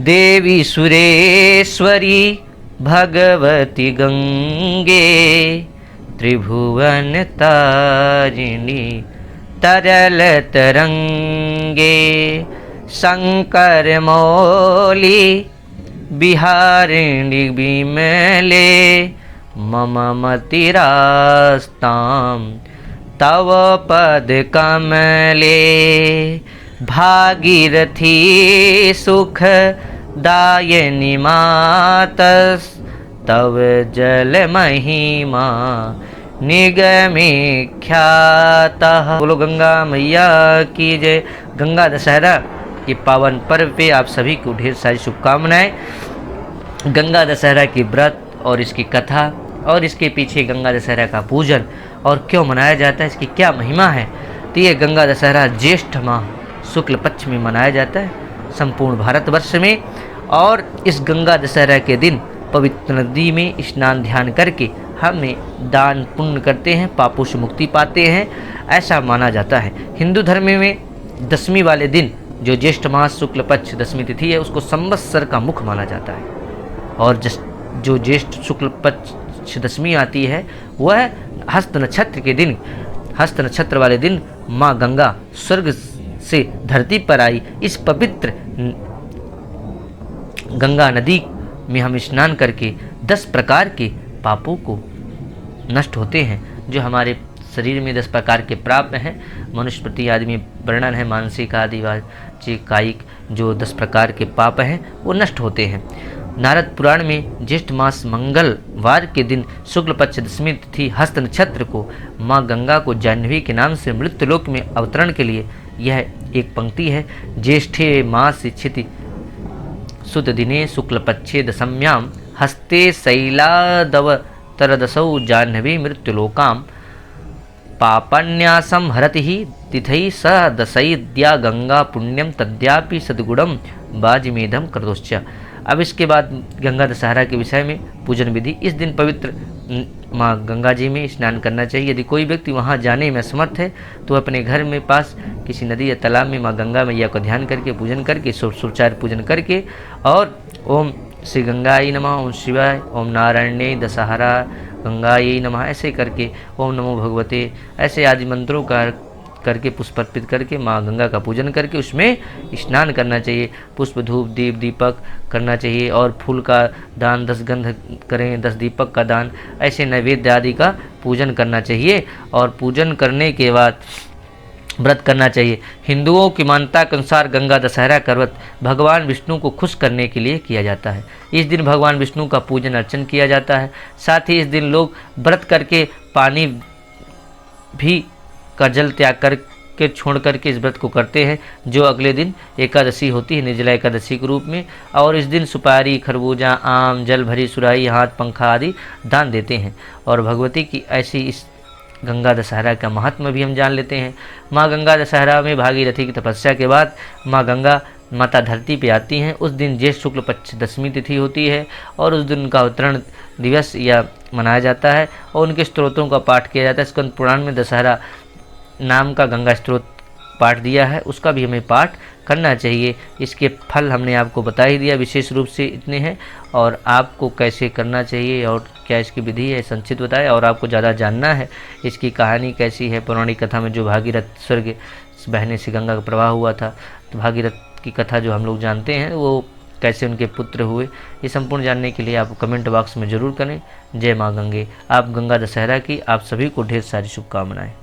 देवी सुरेश्वरी भगवती गंगे, त्रिभुवन तारिणी तरल तरंगे, शंकर मौली बिहारिणी विमले, मम मतिरास्तां तव पद कमले, भागीरथी सुख दायिनी मातस् तव जल महिमा निगमे ख्यातः। बोलो गंगा मैया की जय। गंगा दशहरा के पावन पर्व पे आप सभी को ढेर सारी शुभकामनाएं। गंगा दशहरा की व्रत और इसकी कथा और इसके पीछे गंगा दशहरा का पूजन और क्यों मनाया जाता है, इसकी क्या महिमा है। तो ये गंगा दशहरा ज्येष्ठ माह शुक्ल पक्ष में मनाया जाता है संपूर्ण भारतवर्ष में। और इस गंगा दशहरा के दिन पवित्र नदी में स्नान ध्यान करके हमें दान पुण्य करते हैं, पापों से मुक्ति पाते हैं, ऐसा माना जाता है। हिंदू धर्म में दशमी वाले दिन जो ज्येष्ठ मास शुक्ल पक्ष दशमी तिथि है उसको संवत्सर का मुख माना जाता है। और जो ज्येष्ठ शुक्ल पक्ष दशमी आती है वह हस्त नक्षत्र के दिन, हस्त नक्षत्र वाले दिन माँ गंगा स्वर्ग से धरती पर आई। इस पवित्र गंगा नदी में हम स्नान करके 10 प्रकार के पापों को नष्ट होते हैं। जो हमारे शरीर में 10 प्रकार के पाप हैं, मनुष्य प्रति आदमी वर्णन है, मानसिक आदि वाचिक कायिक, जो 10 प्रकार के पाप हैं वो नष्ट होते हैं। नारद पुराण में ज्येष्ठ मास मंगलवार के दिन शुक्ल पक्ष दशमी तिथि हस्त नक्षत्र को माँ गंगा को जाह्नवी के नाम से मृत्युलोक में अवतरण के लिए यह एक पंक्ति है। ज्येष्ठे मास क्षिति सुत दिने शुक्ल पक्षे दशम्याम हस्ते शैलादवतरदसौ जाह्नवी मृत्युलोकां पापन्यासम हरति तिथि स दशैद्या गंगा पुण्यम तद्यापि सद्गुणम बाजमेधम कृतोश्च। अब इसके बाद गंगा दशहरा के विषय में पूजन विधि। इस दिन पवित्र माँ गंगा जी में स्नान करना चाहिए। यदि कोई व्यक्ति वहाँ जाने में असमर्थ है तो अपने घर में पास किसी नदी या तालाब में माँ गंगा मैया को ध्यान करके पूजन करके सुचारू पूजन करके और ओम श्री गंगाई नमः, ओम शिवाय, ओम नारायणे दशहरा गंगाई नमः ऐसे करके, ओम नमो भगवते ऐसे आदि मंत्रों का करके पुष्प अर्पित करके माँ गंगा का पूजन करके उसमें स्नान करना चाहिए। पुष्प धूप दीप दीपक करना चाहिए और फूल का दान 10 गंध करें, 10 दीपक का दान, ऐसे नैवेद्य आदि का पूजन करना चाहिए। और पूजन करने के बाद व्रत करना चाहिए। हिंदुओं की मान्यता के अनुसार गंगा दशहरा का व्रत भगवान विष्णु को खुश करने के लिए किया जाता है। इस दिन भगवान विष्णु का पूजन अर्चन किया जाता है। साथ ही इस दिन लोग व्रत करके पानी भी का जल त्याग करके छोड़ करके इस व्रत को करते हैं, जो अगले दिन एकादशी होती है निर्जला एकादशी के रूप में। और इस दिन सुपारी, खरबूजा, आम, जल भरी सुराही, हाथ पंखा आदि दान देते हैं। और भगवती की ऐसी इस गंगा दशहरा का महात्मा भी हम जान लेते हैं। माँ गंगा दशहरा में भागीरथी की तपस्या के बाद माँ गंगा माता धरती पे आती हैं। उस दिन ज्येष्ठ शुक्ल पक्ष दशमी तिथि होती है और उस दिन उनका अवतरण दिवस या मनाया जाता है और उनके स्तोत्रों का पाठ किया जाता है। स्कंद पुराण में दशहरा नाम का गंगा स्त्रोत पाठ दिया है, उसका भी हमें पाठ करना चाहिए। इसके फल हमने आपको बता ही दिया, विशेष रूप से इतने हैं। और आपको कैसे करना चाहिए और क्या इसकी विधि है संक्षिप्त बताया। और आपको ज़्यादा जानना है इसकी कहानी कैसी है, पौराणिक कथा में जो भागीरथ स्वर्ग बहने से गंगा का प्रवाह हुआ था, तो भागीरथ की कथा जो हम लोग जानते हैं वो कैसे उनके पुत्र हुए, ये संपूर्ण जानने के लिए आप कमेंट बॉक्स में ज़रूर करें। जय माँ गंगे। आप गंगा दशहरा की आप सभी को ढेर सारी शुभकामनाएं।